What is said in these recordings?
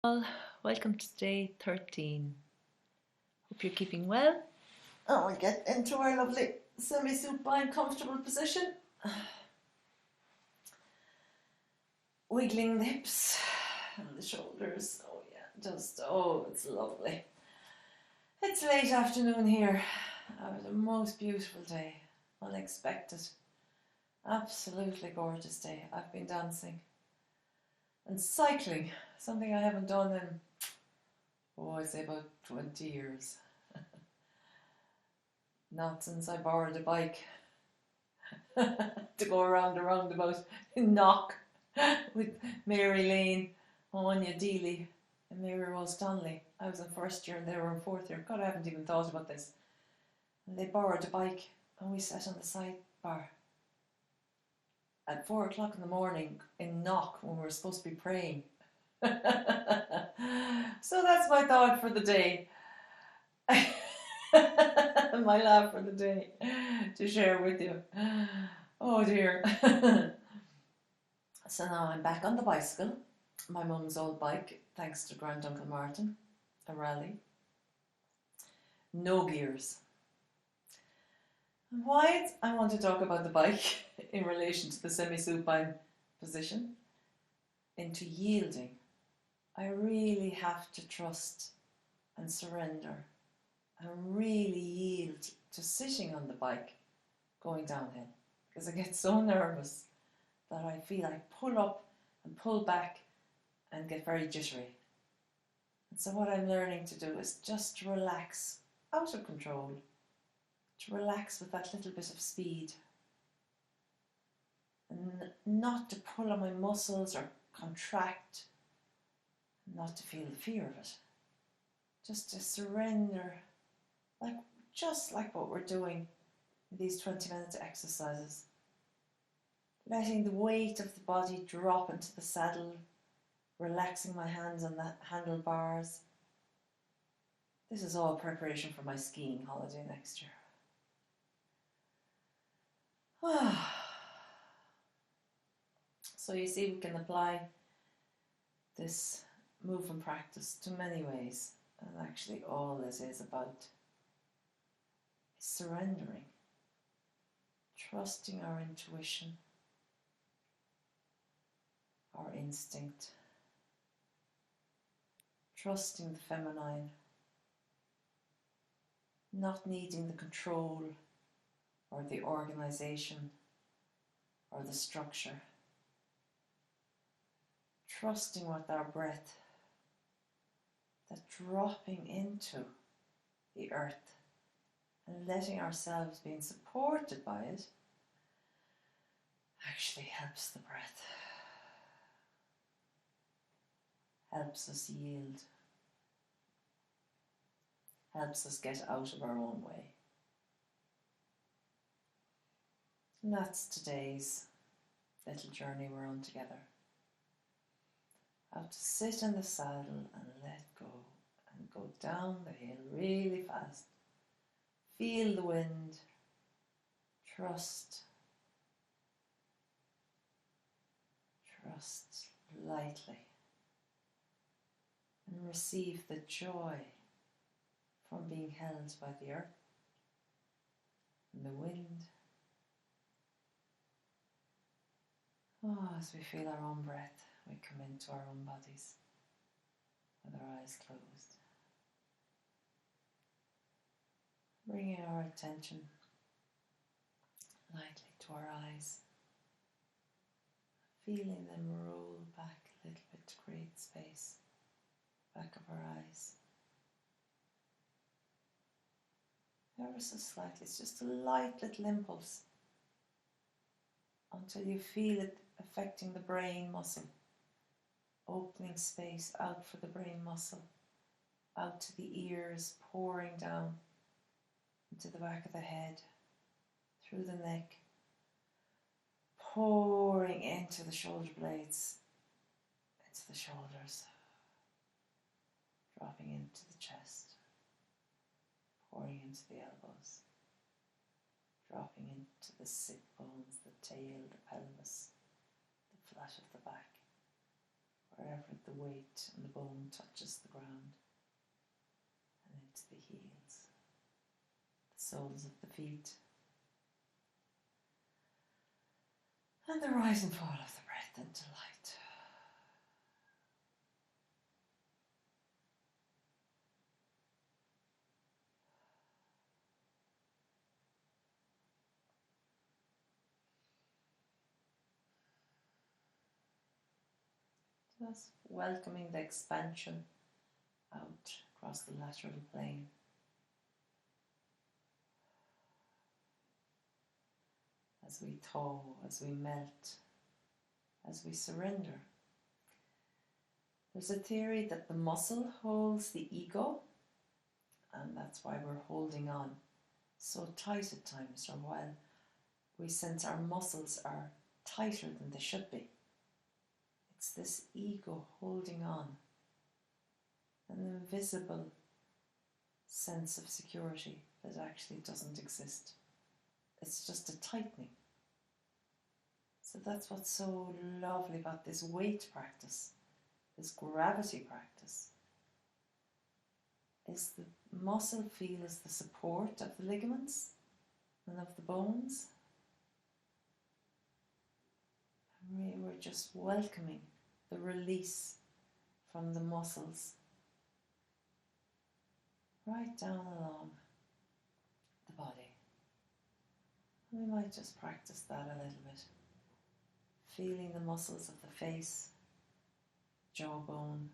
All, welcome to day 13. Hope you're keeping well. Oh, we'll get into our lovely semi-supine comfortable position. Wiggling the hips and the shoulders. Oh yeah, it's lovely. It's late afternoon here. It was a most beautiful day. Unexpected. Absolutely gorgeous day. I've been dancing and cycling, something I haven't done in, I'd say about 20 years. Not since I borrowed a bike to go around the roundabout in Knock with Mary Lane, Anya Deely and Mary Rose Donnelly. I was in first year and they were in fourth year. God, I haven't even thought about this. And they borrowed a bike and we sat on the sidebar at 4 o'clock in the morning in Knock when we were supposed to be praying. So that's my thought for the day. My laugh for the day to share with you. Oh dear. So now I'm back on the bicycle, my mum's old bike, thanks to Granduncle Martin, a rally. No gears. Why I want to talk about the bike in relation to the semi-supine position, into yielding. I really have to trust and surrender and really yield to sitting on the bike going downhill, because I get so nervous that I feel I pull up and pull back and get very jittery. And so what I'm learning to do is just to relax out of control, to relax with that little bit of speed, and not to pull on my muscles or contract, not to feel the fear of it, just to surrender, just like what we're doing in these 20-minute exercises. Letting the weight of the body drop into the saddle, relaxing my hands on the handlebars. This is all preparation for my skiing holiday next year. So you see, we can apply this movement practice to many ways, and actually all this is about is surrendering, trusting our intuition, our instinct, trusting the feminine, not needing the control or the organization or the structure, trusting with our breath, that dropping into the earth and letting ourselves being supported by it actually helps the breath, helps us yield, helps us get out of our own way. And that's today's little journey we're on together. How to sit in the saddle and let go and go down the hill really fast. Feel the wind, trust lightly, and receive the joy from being held by the earth and the wind. As we feel our own breath, we come into our own bodies with our eyes closed. Bringing our attention lightly to our eyes, feeling them roll back a little bit to create space, back of our eyes. Ever so slightly, it's just a light little impulse until you feel it affecting the brain muscle, opening space out for the brain muscle, out to the ears, pouring down into the back of the head, through the neck, pouring into the shoulder blades, into the shoulders, dropping into the chest, pouring into the elbows, dropping into the sit bones, the tail, the pelvis, the flat of the back, wherever the weight and the bone touches the ground, and into the heels, the soles of the feet, and the rise and fall of the breath into light. Just welcoming the expansion out across the lateral plane. As we thaw, as we melt, as we surrender. There's a theory that the muscle holds the ego, and that's why we're holding on so tight at times, or while we sense our muscles are tighter than they should be. It's this ego holding on, an invisible sense of security that actually doesn't exist. It's just a tightening. So that's what's so lovely about this weight practice, this gravity practice, is the muscle feels the support of the ligaments and of the bones. And we're just welcoming the release from the muscles right down along the body. And we might just practice that a little bit. Feeling the muscles of the face, jawbone,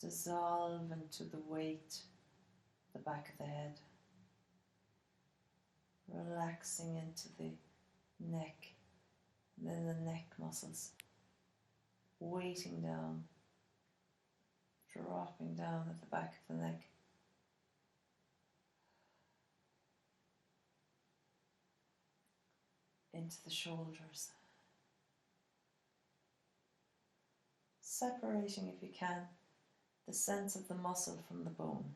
dissolve into the weight, the back of the head, relaxing into the neck, and then the neck muscles, weighting down, dropping down at the back of the neck. Into the shoulders. Separating, if you can, the sense of the muscle from the bone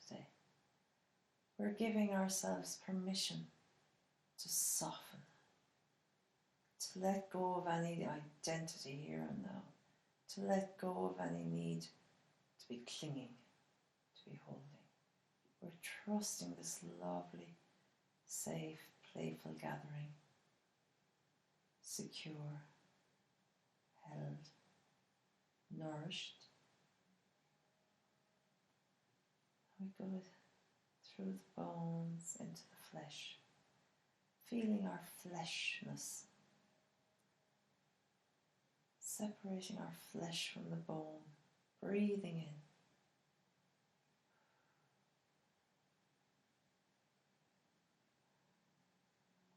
today. We're giving ourselves permission to soften, to let go of any identity here and now, to let go of any need to be clinging, to be holding. We're trusting this lovely, safe, playful gathering, secure, held, nourished. We go through the bones into the flesh, feeling our fleshness, separating our flesh from the bone, breathing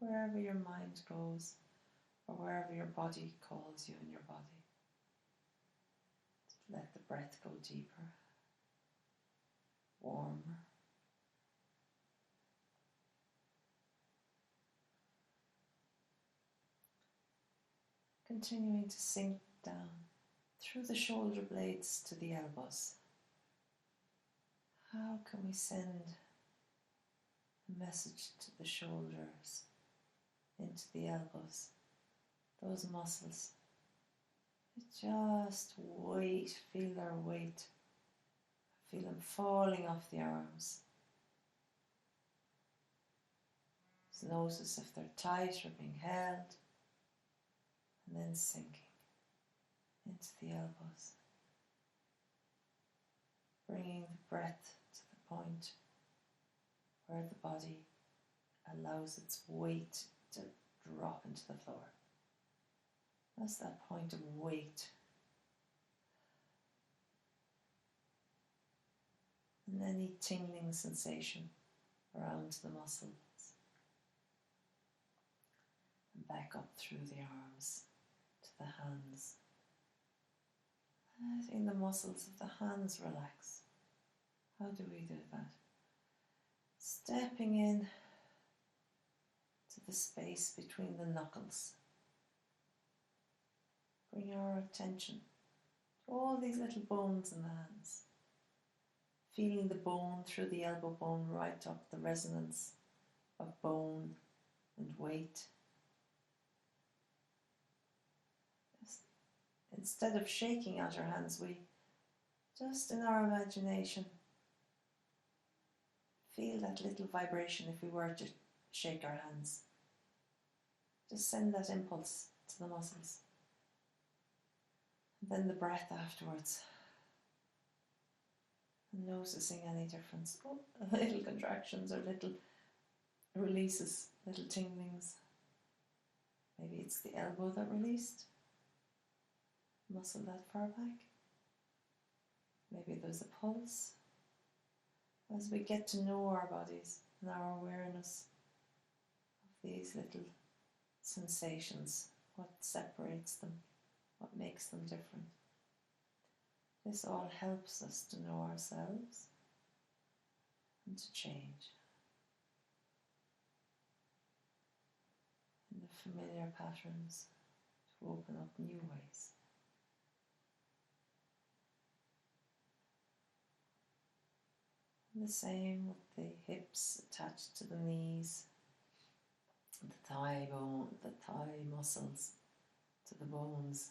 in. Wherever your mind goes, or wherever your body calls you in your body, let the breath go deeper, warmer. Continuing to sink down through the shoulder blades to the elbows. How can we send a message to the shoulders, into the elbows, those muscles? Just weight, feel their weight, feel them falling off the arms. Just notice if they're tight or being held, and then sinking into the elbows, bringing the breath to the point where the body allows its weight to drop into the floor. That's that point of weight. And any tingling sensation around the muscles. And back up through the arms to the hands. Letting the muscles of the hands relax. How do we do that? Stepping in to the space between the knuckles. Bring our attention to all these little bones in the hands. Feeling the bone through the elbow bone right up, the resonance of bone and weight. Just instead of shaking out our hands, we just in our imagination feel that little vibration if we were to shake our hands. Just send that impulse to the muscles. And then the breath afterwards. And noticing any difference. Oh, little contractions or little releases, little tinglings. Maybe it's the elbow that released. Muscle that far back. Maybe there's a pulse. As we get to know our bodies and our awareness of these little sensations, what separates them, what makes them different. This all helps us to know ourselves and to change in the familiar patterns, to open up new ways. And the same with the hips attached to the knees, the thigh bone, the thigh muscles to the bones,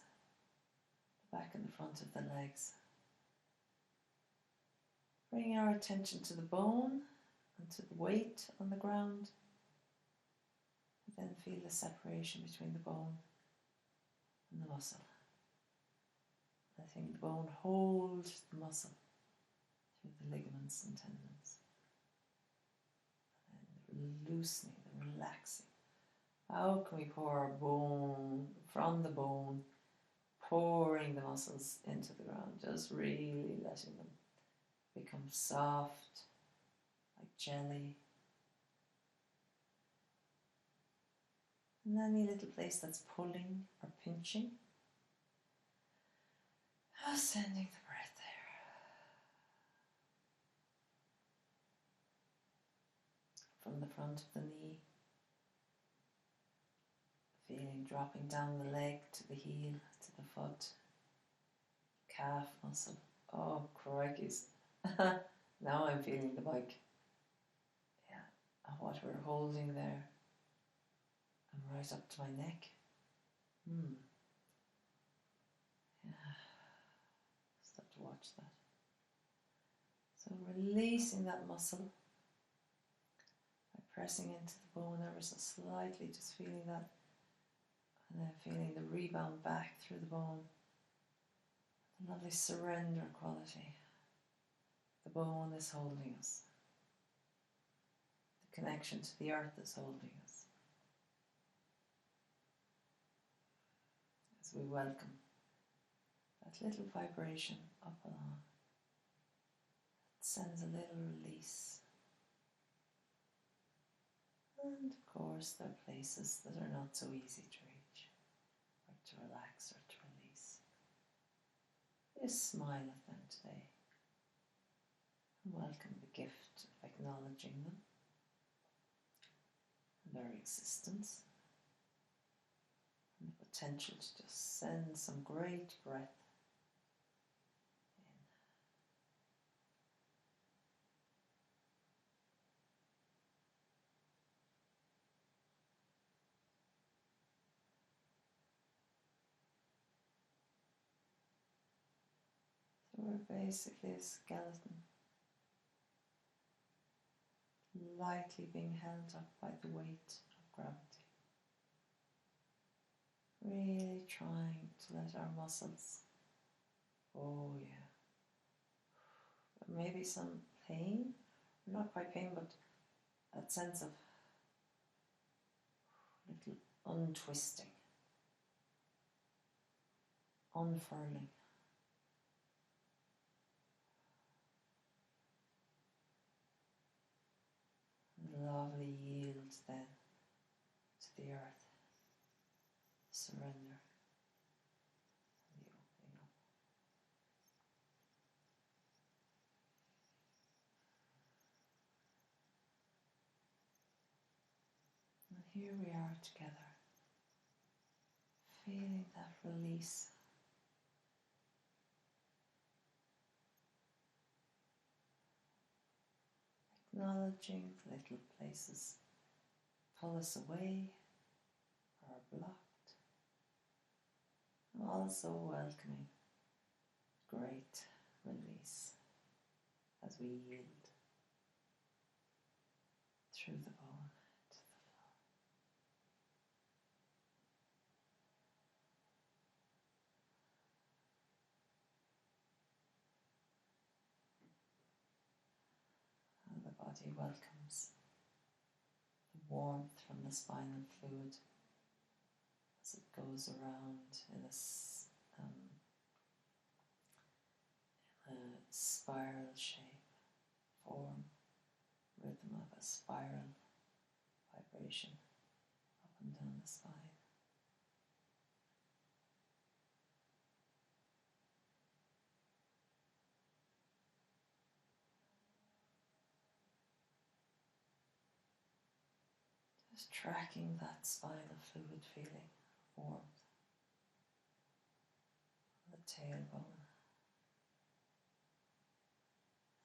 the back and the front of the legs. Bring our attention to the bone and to the weight on the ground. And then feel the separation between the bone and the muscle. Letting the bone hold the muscle through the ligaments and tendons. And loosening and relaxing. How can we pour our bone from the bone, pouring the muscles into the ground, just really letting them become soft, like jelly. And any little place that's pulling or pinching, sending the breath there. From the front of the knee, feeling dropping down the leg to the heel, to the foot, calf muscle. Oh, crikeys. Now I'm feeling the bike. Yeah, and what we're holding there. And right up to my neck. Yeah, just have to watch that. So releasing that muscle by pressing into the bone ever so slightly, just feeling that, and then feeling the rebound back through the bone. The lovely surrender quality. The bone is holding us. The connection to the earth is holding us. As we welcome that little vibration up along, it sends a little release. And of course there are places that are not so easy to reach, or to relax, or to release. Just smile at them today. And welcome the gift of acknowledging them and their existence, and the potential to just send some great breath in. So we're basically a skeleton, lightly being held up by the weight of gravity. Really trying to let our muscles, oh yeah, but maybe some pain, not quite pain, but that sense of little untwisting, unfurling. And lovely yield then to the earth, surrender, and the opening up. And here we are together, feeling that release. Acknowledging the little places pull us away or are blocked. Also welcoming great release as we yield through the bone to the floor. And the body welcomes the warmth from the spinal fluid as it goes around in a spiral shape, form, rhythm of a spiral vibration up and down the spine. Just tracking that spinal fluid feeling, warmth, the tailbone.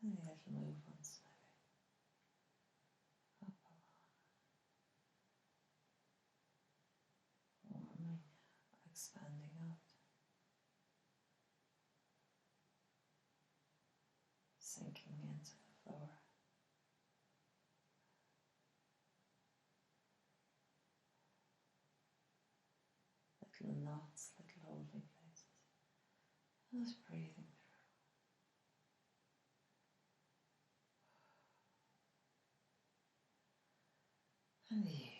Any little movements, maybe up along, warming, expanding out, sinking into the floor. Little knots, little holding places. Just breathing through. And yield.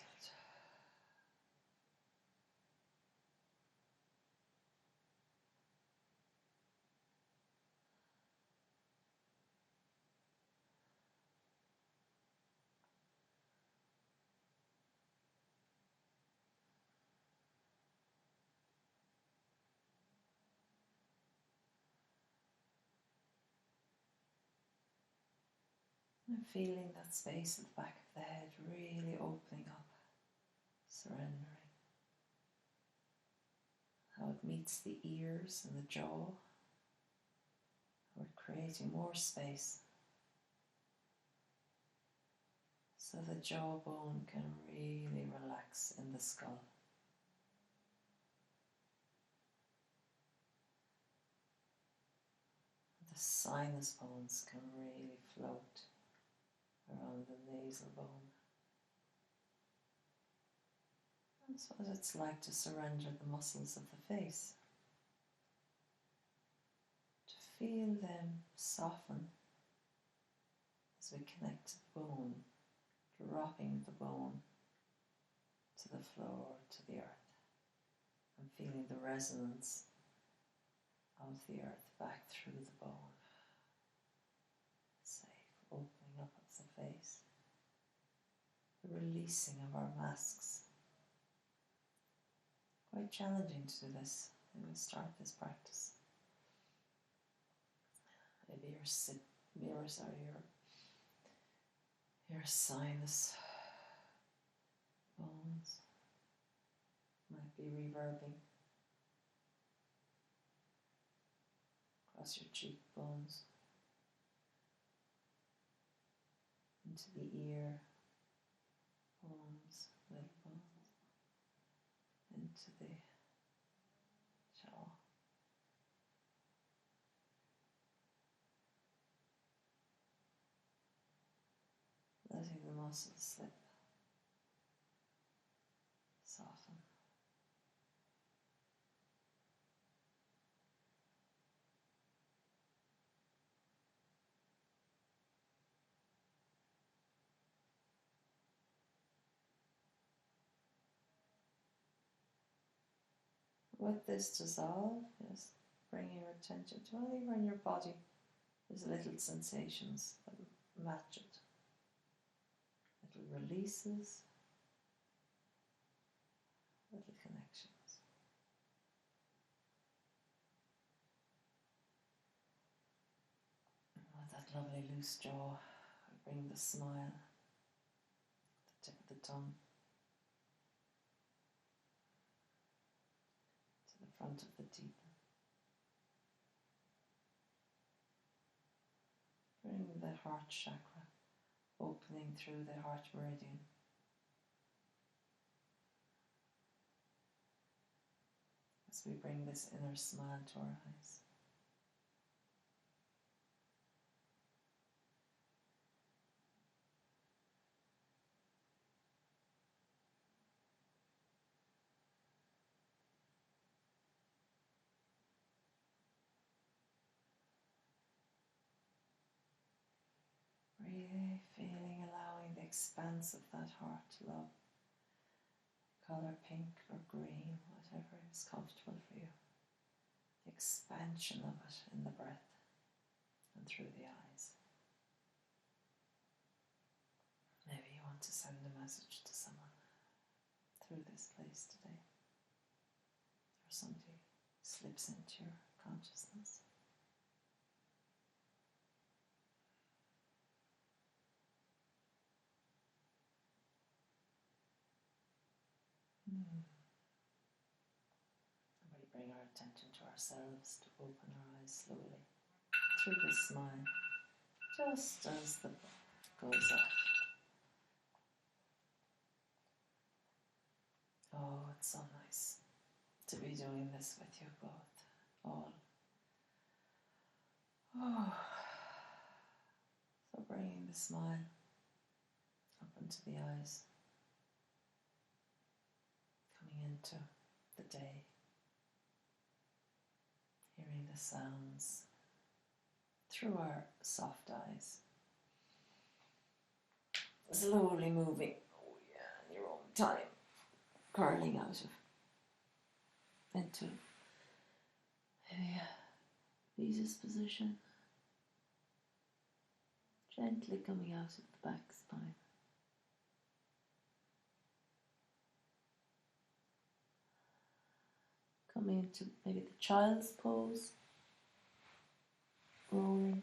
I'm feeling that space at the back of the head really opening up, surrendering. How it meets the ears and the jaw. We're creating more space so the jawbone can really relax in the skull. The sinus bones can really float around the nasal bone. That's what it's like to surrender the muscles of the face. To feel them soften as we connect to the bone, dropping the bone to the floor, to the earth, and feeling the resonance of the earth back through the bone. Safe opening up of the face, the releasing of our masks. Quite challenging to do this when we start this practice. Maybe your sinus bones might be reverbing across your cheekbones, into the ear bones, little bones, into the jaw. Letting the muscles slip, soften. With this dissolve, just bring your attention to anywhere in your body there's little sensations that match it. Little releases, little connections. And with that lovely loose jaw, I bring the smile, the tip of the tongue, to the front of the teeth. Bring the heart chakra opening through the heart meridian. As we bring this inner smile to our eyes. Really feeling, allowing the expanse of that heart love, colour pink or green, whatever is comfortable for you. The expansion of it in the breath and through the eyes. Maybe you want to send a message to someone through this place today, or somebody slips into your consciousness. We bring our attention to ourselves, to open our eyes slowly through this smile, just as the breath goes up. Oh, it's so nice to be doing this with you both, all. Oh, so bringing the smile up into the eyes, coming into the day, hearing the sounds through our soft eyes, slowly moving, oh yeah, in your own time, curling out of into maybe a easiest position, gently coming out of the back spine. Coming into maybe the child's pose, rolling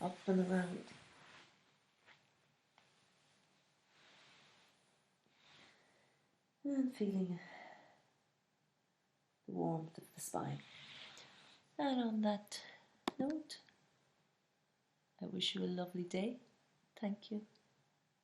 up and around. And feeling the warmth of the spine. And on that note, I wish you a lovely day. Thank you.